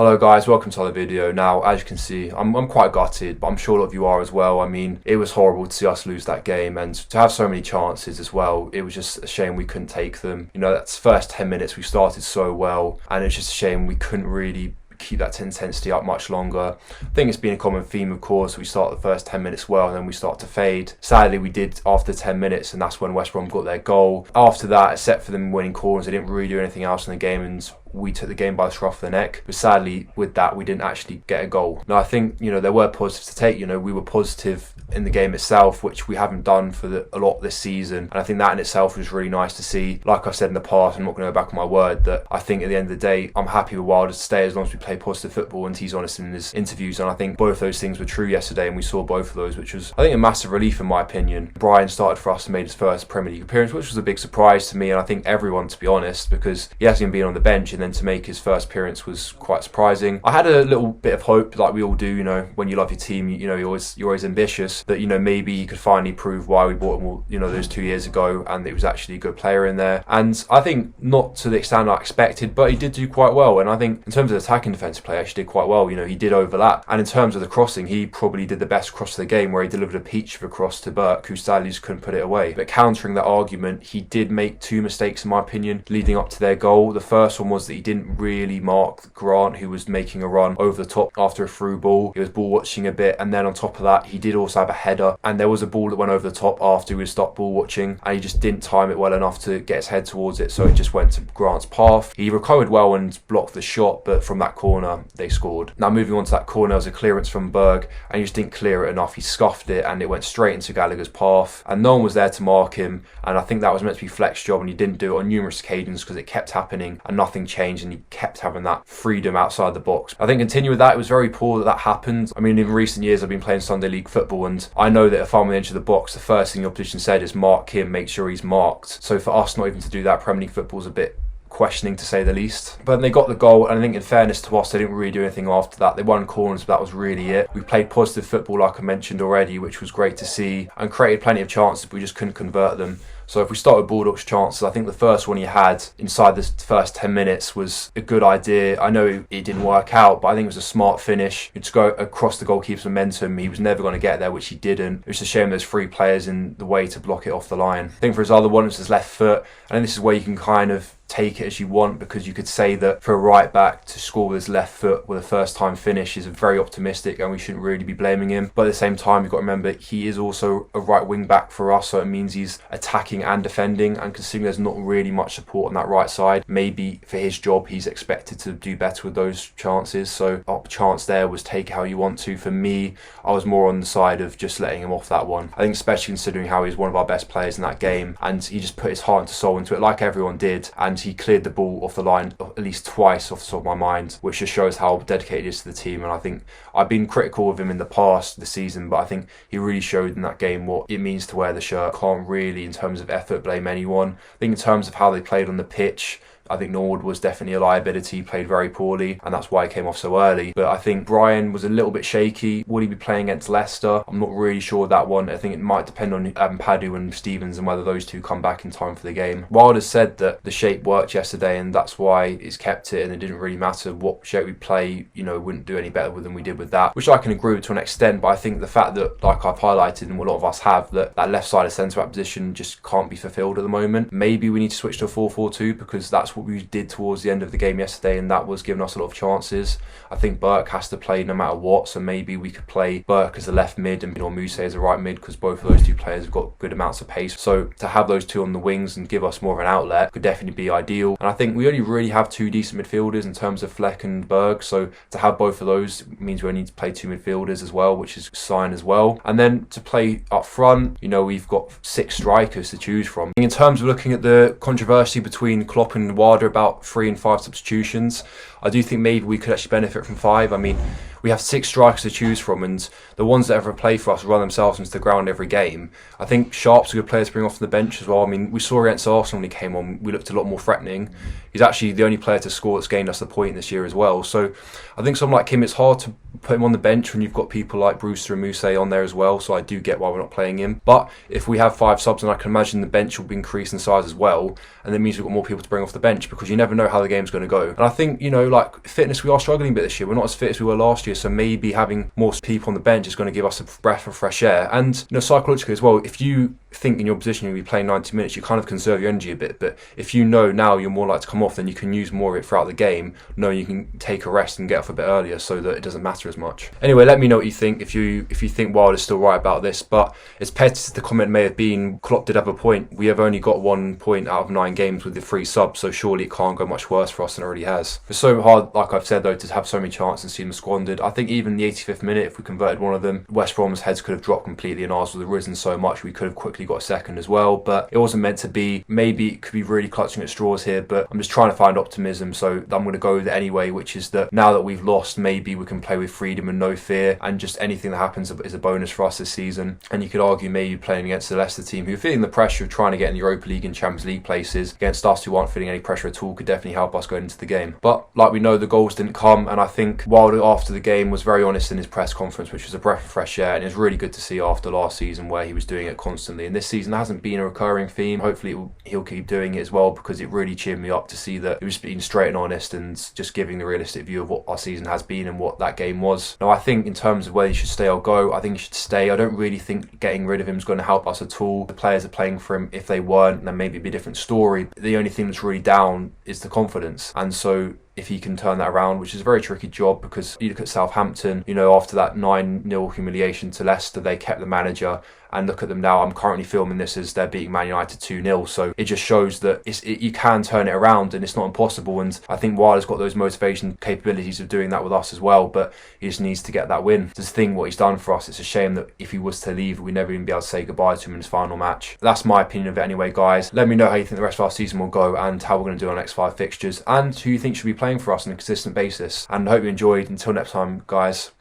Hello guys, welcome to another video. Now, as you can see, I'm quite gutted, but I'm sure a lot of you are as well. I mean, it was horrible to see us lose that game, and to have so many chances as well. It was just a shame we couldn't take them. You know, that's the first 10 minutes we started so well, and it's just a shame we couldn't really keep that intensity up much longer. I think it's been a common theme, of course. We start the first 10 minutes well and then we start to fade. Sadly, we did after 10 minutes, and that's when West Brom got their goal. After that, except for them winning corners, they didn't really do anything else in the game, and we took the game by the scruff of the neck. But sadly, with that, we didn't actually get a goal. Now, I think, you know, there were positives to take. You know, we were positive in the game itself, which we haven't done for a lot this season. And I think that in itself was really nice to see. Like I said in the past, I'm not going to go back on my word, that I think at the end of the day, I'm happy with Wilder to stay as long as we play positive football and he's honest in his interviews. And I think both those things were true yesterday, and we saw both of those, which was, I think, a massive relief in my opinion. Brian started for us and made his first Premier League appearance, which was a big surprise to me, and I think everyone, to be honest, because he hasn't even been on the bench, and then to make his first appearance was quite surprising. I had a little bit of hope, like we all do, you know, when you love your team, you know, you're always ambitious, that, you know, maybe he could finally prove why we bought him, you know, those 2 years ago, and it was actually a good player in there. And I think not to the extent I expected, but he did do quite well. And I think in terms of attacking defensive play, actually did quite well. You know, he did overlap, and in terms of the crossing, he probably did the best cross of the game, where he delivered a peach of a cross to Burke, who sadly just couldn't put it away. But countering that argument, he did make two mistakes in my opinion leading up to their goal. The first one was that he didn't really mark Grant, who was making a run over the top after a through ball. He was ball watching a bit, and then on top of that, he did also have a header, and there was a ball that went over the top after he stopped ball watching, and he just didn't time it well enough to get his head towards it, so it just went to Grant's path. He recovered well and blocked the shot, but from that corner they scored. Now, moving on to that corner, there was a clearance from Berg, and he just didn't clear it enough. He scuffed it and it went straight into Gallagher's path, and no one was there to mark him, and I think that was meant to be Fleck's job, and he didn't do it on numerous occasions because it kept happening and nothing changed, and he kept having that freedom outside the box. I think continue with that, it was very poor that happened. I mean, in recent years I've been playing Sunday League football, and I know that if I'm on the edge of the box, the first thing the opposition said is mark him, make sure he's marked. So for us not even to do that, Premier League football is a bit questioning, to say the least. But they got the goal, and I think in fairness to us, they didn't really do anything after that. They won corners, but that was really it. We played positive football, like I mentioned already, which was great to see, and created plenty of chances, but we just couldn't convert them. So if we start with Baldock's chances, I think the first one he had inside the first 10 minutes was a good idea. I know it didn't work out, but I think it was a smart finish. You'd just go across the goalkeeper's momentum. He was never going to get there, which he didn't. It was a shame there's three players in the way to block it off the line. I think for his other one, it was his left foot. And this is where you can kind of take it as you want, because you could say that for a right back to score with his left foot with a first time finish is very optimistic, and we shouldn't really be blaming him. But at the same time, you've got to remember he is also a right wing back for us, so it means he's attacking and defending, and considering there's not really much support on that right side, maybe for his job he's expected to do better with those chances. So our chance there was take it how you want to. For me, I was more on the side of just letting him off that one. I think especially considering how he's one of our best players in that game, and he just put his heart and soul into it like everyone did, and he cleared the ball off the line at least twice off the top of my mind, which just shows how dedicated he is to the team. And I think I've been critical of him in the past this season, but I think he really showed in that game what it means to wear the shirt. Can't really, in terms of effort, blame anyone. I think in terms of how they played on the pitch, I think Norwood was definitely a liability. He played very poorly, and that's why he came off so early. But I think Brian was a little bit shaky. Would he be playing against Leicester? I'm not really sure of that one. I think it might depend on Padu and Stevens and whether those two come back in time for the game. Wilder said that the shape worked yesterday, and that's why he's kept it, and it didn't really matter what shape we play, you know, wouldn't do any better than we did with that, which I can agree with to an extent. But I think the fact that, like I've highlighted and what a lot of us have, that left side of centre-back position just can't be fulfilled at the moment. Maybe we need to switch to a 4-4-2, because that's what we did towards the end of the game yesterday, and that was giving us a lot of chances. I think Burke has to play no matter what, so maybe we could play Burke as a left mid and Muse as a right mid, because both of those two players have got good amounts of pace. So to have those two on the wings and give us more of an outlet could definitely be ideal. And I think we only really have two decent midfielders in terms of Fleck and Berg, so to have both of those means we only need to play two midfielders as well, which is a sign as well. And then to play up front, you know, we've got 6 strikers to choose from. In terms of looking at the controversy between Klopp and Wilder about 3 and 5 substitutions, I do think maybe we could actually benefit from 5. I mean, we have 6 strikers to choose from, and the ones that ever play for us run themselves into the ground every game. I think Sharp's a good player to bring off the bench as well. I mean, we saw against Arsenal when he came on, we looked a lot more threatening. He's actually the only player to score that's gained us the point this year as well. So I think someone like him, it's hard to put him on the bench when you've got people like Brewster and Mousse on there as well, so I do get why we're not playing him. But if we have 5 subs, then I can imagine the bench will be increased in size as well, and that means we've got more people to bring off the bench, because you never know how the game's going to go. And I think, you know, like fitness, we are struggling a bit this year. We're not as fit as we were last year, so maybe having more people on the bench is going to give us a breath of fresh air. And, you know, psychologically as well, if you think in your position you'll be playing 90 minutes, you kind of conserve your energy a bit. But if you know now you're more likely to come off, then you can use more of it throughout the game, knowing you can take a rest and get off a bit earlier, so that it doesn't matter as much. Anyway, let me know what you think, if you think Wild is still right about this. But as petty as the comment may have been, Klopp did have a point. We have only got 1 point out of 9 games with the 3 subs, so surely it can't go much worse for us than it already has. It's so hard, like I've said though, to have so many chances and see them squandered. I think even the 85th minute, if we converted one of them, West Brom's heads could have dropped completely and ours would have risen so much we could have quickly got a second as well. But it wasn't meant to be. Maybe it could be really clutching at straws here, but I'm just trying to find optimism, so I'm going to go with it anyway, which is that now that we've lost, maybe we can play with freedom and no fear, and just anything that happens is a bonus for us this season. And you could argue maybe playing against the Leicester team, who are feeling the pressure of trying to get in the Europa League and Champions League places, against us who aren't feeling any pressure at all, could definitely help us going into the game. But like we know, the goals didn't come, and I think Wilder after the game was very honest in his press conference, which was a breath of fresh air, and it was really good to see after last season where he was doing it constantly. And this season hasn't been a recurring theme. Hopefully he'll keep doing it as well, because it really cheered me up to see that he was being straight and honest and just giving the realistic view of what our season has been and what that game was. Now I think in terms of whether he should stay or go, I think he should stay. I don't really think getting rid of him is going to help us at all. The players are playing for him. If they weren't, then maybe it'd be a different story. The only thing that's really down is the confidence, and so if he can turn that around, which is a very tricky job, because you look at Southampton, you know, after that 9-0 humiliation to Leicester, they kept the manager, and look at them now. I'm currently filming this as they're beating Man United 2-0, so it just shows that you can turn it around and it's not impossible. And I think Wilder's got those motivation capabilities of doing that with us as well, but he just needs to get that win. Just think what he's done for us. It's a shame that if he was to leave, we'd never even be able to say goodbye to him in his final match. That's my opinion of it anyway, guys. Let me know how you think the rest of our season will go, and how we're going to do our next 5 fixtures, and who you think should be playing for us on a consistent basis. And I hope you enjoyed. Until next time, guys,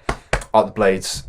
up the blades.